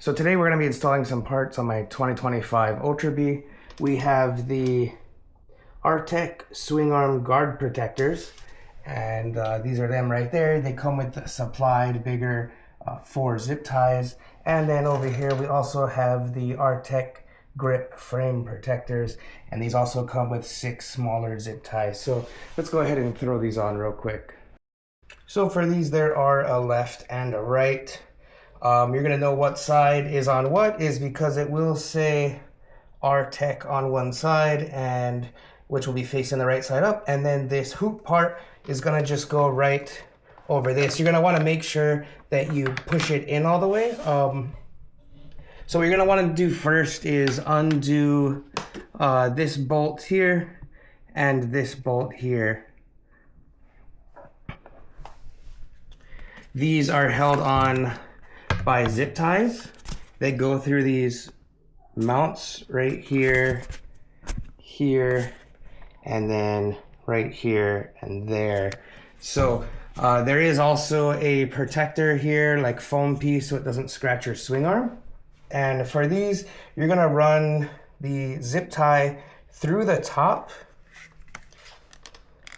So today we're going to be installing some parts on my 2025 Ultra Bee. We have the RTech Swingarm guard protectors, and these are them right there. They come with supplied bigger 4 zip ties, and then over here we also have the RTech grip frame protectors, and these also come with 6 smaller zip ties. So let's go ahead and throw these on real quick. So for these, there are a left and a right. You're going to know what side is on what is because it will say RTech on one side, and which will be facing the right side up, and then this hoop part is going to just go right over this. You're going to want to make sure that you push it in all the way. So what you're going to want to do first is undo this bolt here and this bolt here. These are held on by zip ties. They go through these mounts right here, here, and then right here and there. So there is also a protector here, like foam piece, so it doesn't scratch your swing arm. And for these, you're gonna run the zip tie through the top,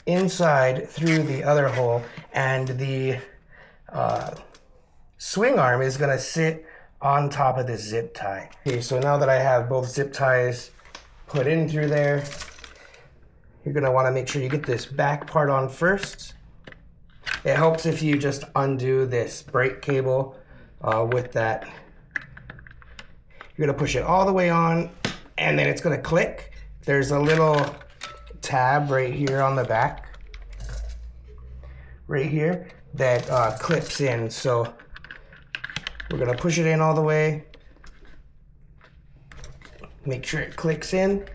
inside through the other hole, and the swing arm is gonna sit on top of this zip tie. Okay, so now that I have both zip ties put in through there, you're gonna wanna make sure you get this back part on first. It helps if you just undo this brake cable with that. You're gonna push it all the way on, and then it's gonna click. There's a little tab right here on the back, right here, that clips in. So we're gonna push it in all the way, make sure it clicks in.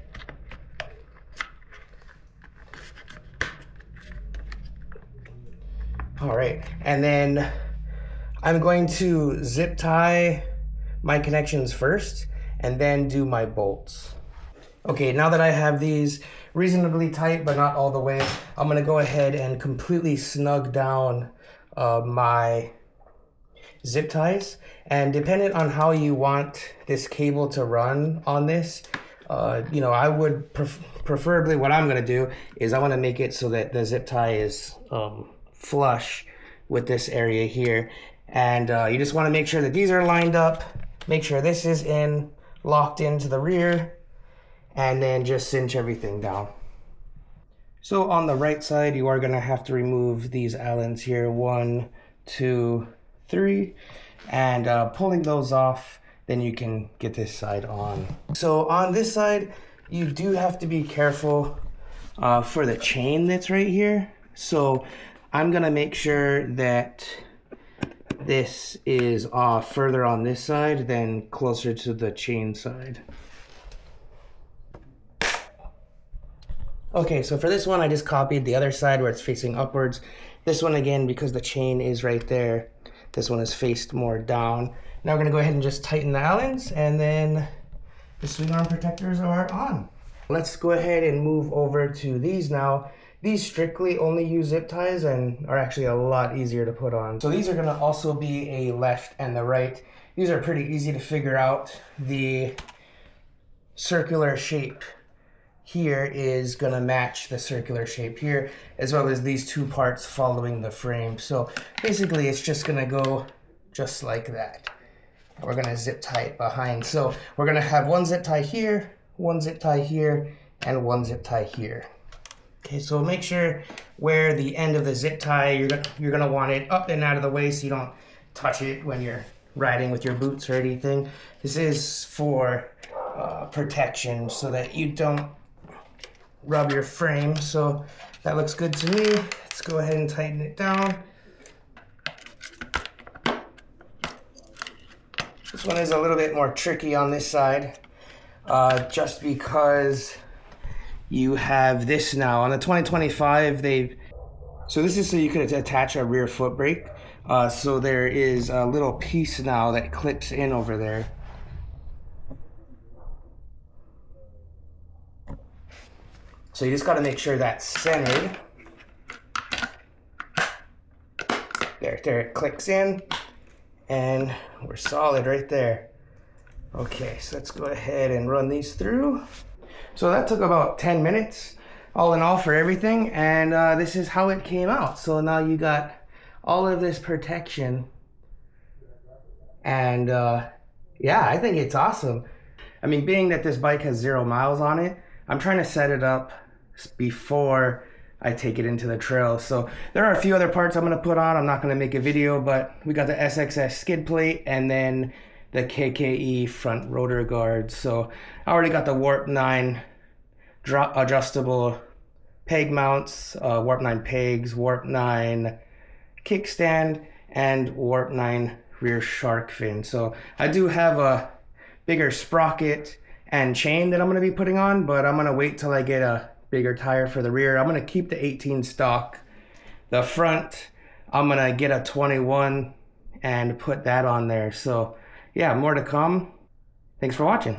All right, and then I'm going to zip tie my connections first and then do my bolts. Okay, now that I have these reasonably tight but not all the way, I'm gonna go ahead and completely snug down my zip ties. And depending on how you want this cable to run on this, you know, I would preferably, what I'm gonna do is I wanna make it so that the zip tie is flush with this area here. And you just wanna make sure that these are lined up, make sure this is locked into the rear, and then just cinch everything down. So on the right side, you are gonna have to remove these Allens here, 1, 2, 3, and pulling those off, then you can get this side on. So on this side, you do have to be careful for the chain that's right here. So I'm gonna make sure that this is off further on this side than closer to the chain side. Okay, so for this one, I just copied the other side where it's facing upwards. This one, again, because the chain is right there, this one is faced more down. Now we're gonna go ahead and just tighten the Allens, and then the swing arm protectors are on. Let's go ahead and move over to these now. These strictly only use zip ties and are actually a lot easier to put on. So these are gonna also be a left and the right. These are pretty easy to figure out. The circular shape here is gonna match the circular shape here, as well as these 2 parts following the frame. So basically it's just gonna go just like that. We're gonna zip tie it behind. So we're gonna have 1 zip tie here, 1 zip tie here, and 1 zip tie here. Okay, so make sure where the end of the zip tie, you're gonna want it up and out of the way so you don't touch it when you're riding with your boots or anything. This is for protection so that you don't rub your frame. So that looks good to me. Let's go ahead and tighten it down. This one is a little bit more tricky on this side, just because you have this now. On the 2025, so this is so you could attach a rear foot brake. So there is a little piece now that clips in over there. So you just got to make sure that's centered. There it clicks in, and we're solid right there. Okay, so let's go ahead and run these through. So that took about 10 minutes all in all for everything, and this is how it came out. So now you got all of this protection, and yeah, I think it's awesome. I mean, being that this bike has 0 miles on it, I'm trying to set it up before I take it into the trail. So there are a few other parts I'm gonna put on. I'm not gonna make a video, but we got the SXS skid plate and then the KKE front rotor guards. So I already got the Warp 9 adjustable peg mounts, Warp 9 pegs, Warp 9 kickstand, and Warp 9 rear shark fin. So I do have a bigger sprocket and chain that I'm going to be putting on, but I'm going to wait till I get a bigger tire for the rear. I'm going to keep the 18 stock. The front, I'm going to get a 21 and put that on there. So yeah, more to come. Thanks for watching.